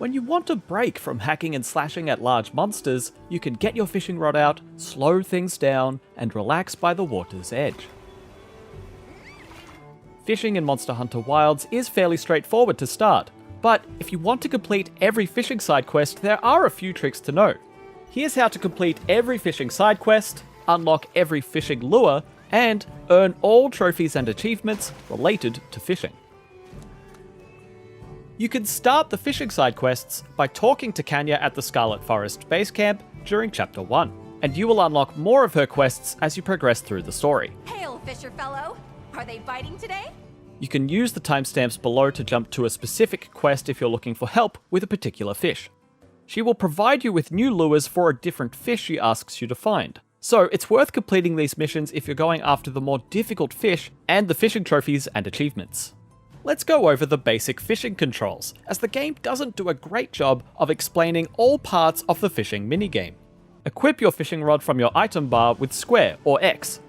When you want a break from hacking and slashing at large monsters, you can get your fishing rod out, slow things down, and relax by the water's edge. Fishing in Monster Hunter Wilds is fairly straightforward to start, but if you want to complete every fishing side quest, there are a few tricks to know. Here's how to complete every fishing side quest, unlock every fishing lure, and earn all trophies and achievements related to fishing. You can start the fishing side quests by talking to Kanya at the Scarlet Forest base camp during Chapter 1, and you will unlock more of her quests as you progress through the story. Hail, fisher fellow! Are they biting today? You can use the timestamps below to jump to a specific quest if you're looking for help with a particular fish. She will provide you with new lures for a different fish she asks you to find. So it's worth completing these missions if you're going after the more difficult fish and the fishing trophies and achievements. Let's go over the basic fishing controls, as the game doesn't do a great job of explaining all parts of the fishing minigame. Equip your fishing rod from your item bar with square or X.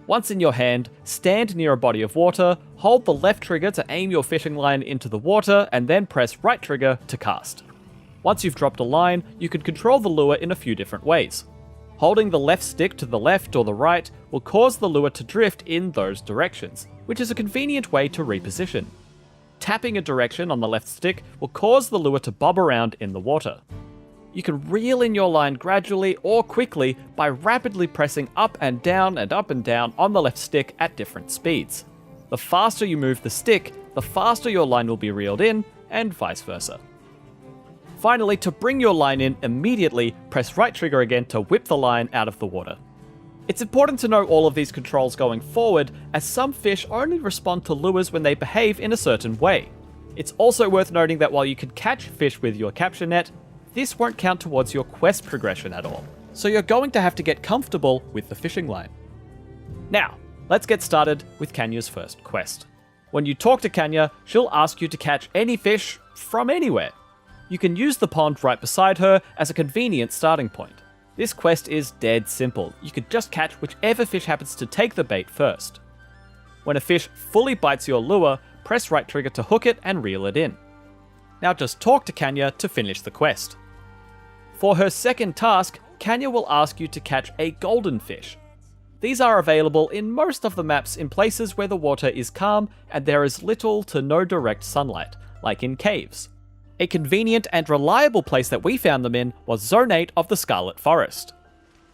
Once in your hand, stand near a body of water, hold the left trigger to aim your fishing line into the water, and then press right trigger to cast. Once you've dropped a line, you can control the lure in a few different ways. Holding the left stick to the left or the right will cause the lure to drift in those directions, which is a convenient way to reposition. Tapping a direction on the left stick will cause the lure to bob around in the water. You can reel in your line gradually or quickly by rapidly pressing up and down on the left stick at different speeds. The faster you move the stick, the faster your line will be reeled in, and vice versa. Finally, to bring your line in immediately, press right trigger again to whip the line out of the water. It's important to know all of these controls going forward, as some fish only respond to lures when they behave in a certain way. It's also worth noting that while you can catch fish with your capture net, this won't count towards your quest progression at all, so you're going to have to get comfortable with the fishing line. Now, let's get started with Kanya's first quest. When you talk to Kanya, she'll ask you to catch any fish from anywhere. You can use the pond right beside her as a convenient starting point. This quest is dead simple. You could just catch whichever fish happens to take the bait first. When a fish fully bites your lure, press right trigger to hook it and reel it in. Now just talk to Kanya to finish the quest. For her second task, Kanya will ask you to catch a goldenfish. These are available in most of the maps in places where the water is calm and there is little to no direct sunlight, like in caves. A convenient and reliable place that we found them in was Zone 8 of the Scarlet Forest.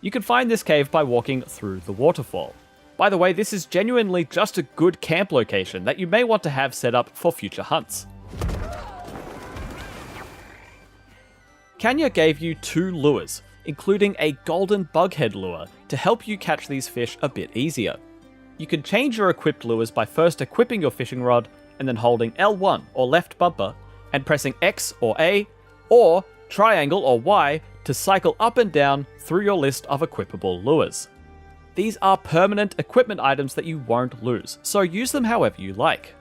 You can find this cave by walking through the waterfall. By the way, this is genuinely just a good camp location that you may want to have set up for future hunts. Kanya gave you 2 lures, including a golden bughead lure to help you catch these fish a bit easier. You can change your equipped lures by first equipping your fishing rod and then holding L1 or left bumper and pressing X or A, or triangle or Y to cycle up and down through your list of equipable lures. These are permanent equipment items that you won't lose, so use them however you like.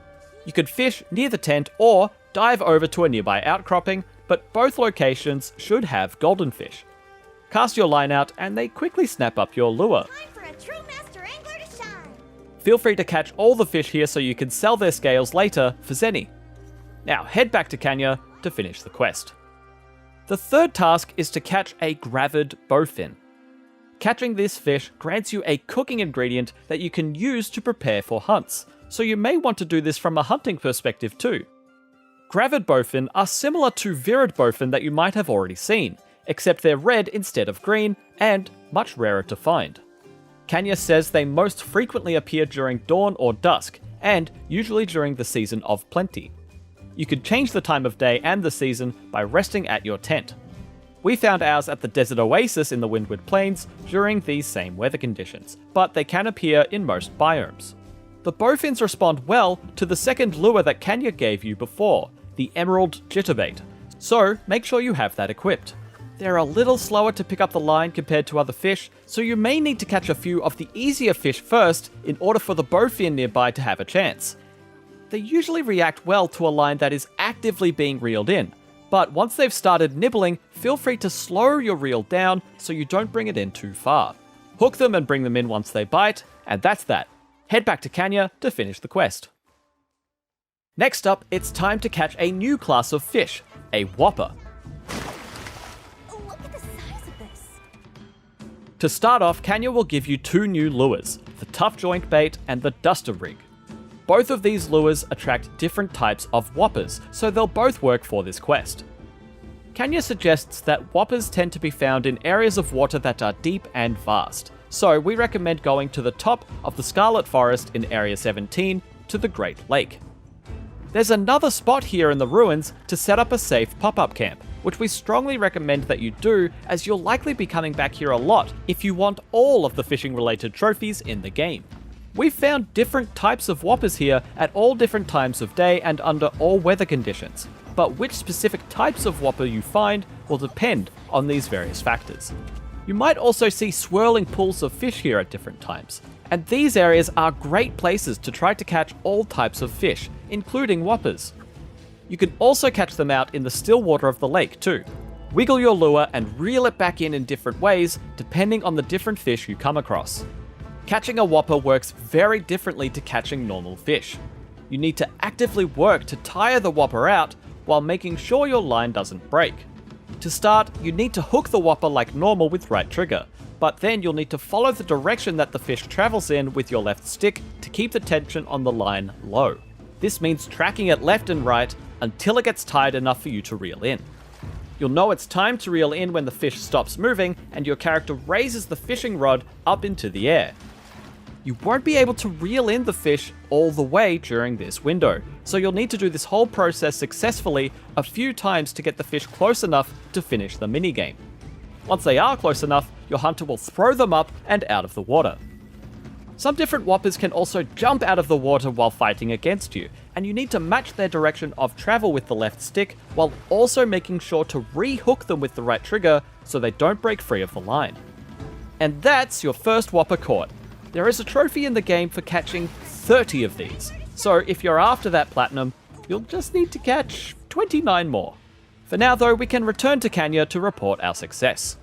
You could fish near the tent or dive over to a nearby outcropping, but both locations should have goldenfish. Cast your line out and they quickly snap up your lure. Time for a true master angler to shine. Feel free to catch all the fish here so you can sell their scales later for zenny. Now head back to Kanya to finish the quest. The third task is to catch a Gravid Bowfin. Catching this fish grants you a cooking ingredient that you can use to prepare for hunts, so you may want to do this from a hunting perspective too. Gravid Bowfin are similar to Virid Bowfin that you might have already seen, except they're red instead of green, and much rarer to find. Kanya says they most frequently appear during dawn or dusk, and usually during the season of plenty. You could change the time of day and the season by resting at your tent. We found ours at the desert oasis in the Windward Plains during these same weather conditions, but they can appear in most biomes. The bowfins respond well to the second lure that Kanya gave you before, the emerald jitterbait, so make sure you have that equipped. They're a little slower to pick up the line compared to other fish, so you may need to catch a few of the easier fish first in order for the bowfin nearby to have a chance. They usually react well to a line that is actively being reeled in, but once they've started nibbling, feel free to slow your reel down so you don't bring it in too far. Hook them and bring them in once they bite, and that's that. Head back to Kanya to finish the quest. Next up, it's time to catch a new class of fish, a Whopper. To start off, Kanya will give you 2 new lures, the Tough Joint Bait and the Duster Rig. Both of these lures attract different types of whoppers, so they'll both work for this quest. Kanya suggests that whoppers tend to be found in areas of water that are deep and vast, so we recommend going to the top of the Scarlet Forest in Area 17 to the Great Lake. There's another spot here in the ruins to set up a safe pop-up camp, which we strongly recommend that you do, as you'll likely be coming back here a lot if you want all of the fishing related trophies in the game. We've found different types of whoppers here at all different times of day and under all weather conditions, but which specific types of whopper you find will depend on these various factors. You might also see swirling pools of fish here at different times, and these areas are great places to try to catch all types of fish, including whoppers. You can also catch them out in the still water of the lake too. Wiggle your lure and reel it back in different ways depending on the different fish you come across. Catching a whopper works very differently to catching normal fish. You need to actively work to tire the whopper out while making sure your line doesn't break. To start, you need to hook the whopper like normal with right trigger, but then you'll need to follow the direction that the fish travels in with your left stick to keep the tension on the line low. This means tracking it left and right until it gets tired enough for you to reel in. You'll know it's time to reel in when the fish stops moving and your character raises the fishing rod up into the air. You won't be able to reel in the fish all the way during this window, so you'll need to do this whole process successfully a few times to get the fish close enough to finish the minigame. Once they are close enough, your hunter will throw them up and out of the water. Some different whoppers can also jump out of the water while fighting against you, and you need to match their direction of travel with the left stick while also making sure to re-hook them with the right trigger so they don't break free of the line. And that's your first whopper caught. There is a trophy in the game for catching 30 of these, so if you're after that platinum, you'll just need to catch 29 more. For now though, we can return to Kanya to report our success.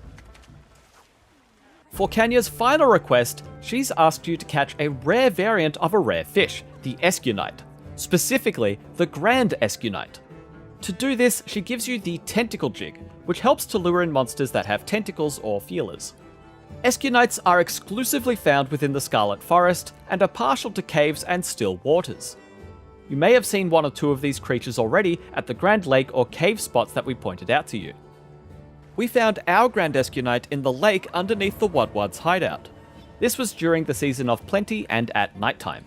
For Kanya's final request, she's asked you to catch a rare variant of a rare fish, the Escunite, specifically the Grand Escunite. To do this, she gives you the Tentacle Jig, which helps to lure in monsters that have tentacles or feelers. Escunites are exclusively found within the Scarlet Forest and are partial to caves and still waters. You may have seen 1 or 2 of these creatures already at the Grand Lake or cave spots that we pointed out to you. We found our Grand Escunite in the lake underneath the Wudwud's hideout. This was during the season of plenty and at nighttime.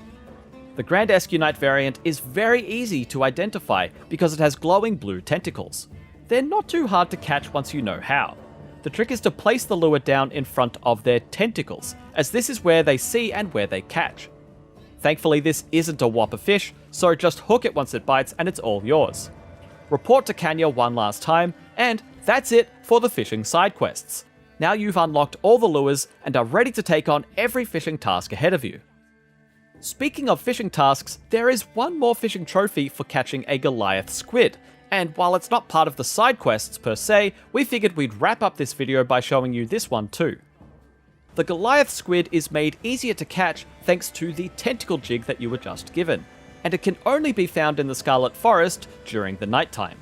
The Grand Escunite variant is very easy to identify because it has glowing blue tentacles. They're not too hard to catch once you know how. The trick is to place the lure down in front of their tentacles, as this is where they see and where they catch. Thankfully, this isn't a whopper fish, so just hook it once it bites and it's all yours. Report to Kanya one last time, and that's it for the fishing side quests. Now you've unlocked all the lures and are ready to take on every fishing task ahead of you. Speaking of fishing tasks, there is one more fishing trophy for catching a Goliath squid, and while it's not part of the side quests per se, we figured we'd wrap up this video by showing you this one too. The Goliath squid is made easier to catch thanks to the tentacle jig that you were just given, and it can only be found in the Scarlet Forest during the nighttime.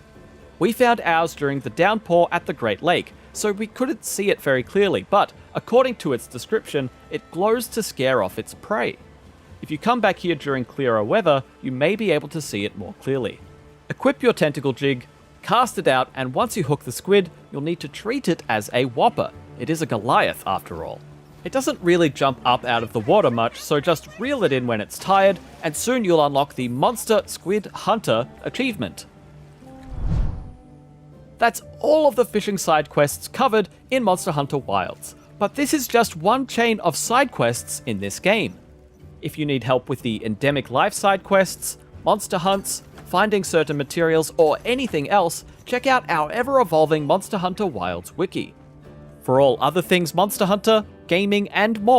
We found ours during the downpour at the Great Lake, so we couldn't see it very clearly, but according to its description, it glows to scare off its prey. If you come back here during clearer weather, you may be able to see it more clearly. Equip your tentacle jig, cast it out, and once you hook the squid, you'll need to treat it as a whopper. It is a Goliath after all. It doesn't really jump up out of the water much, so just reel it in when it's tired, and soon you'll unlock the Monster Squid Hunter achievement. That's all of the fishing side quests covered in Monster Hunter Wilds, but this is just one chain of side quests in this game. If you need help with the endemic life side quests, monster hunts, finding certain materials, or anything else, check out our ever-evolving Monster Hunter Wilds wiki. For all other things Monster Hunter, gaming, and more,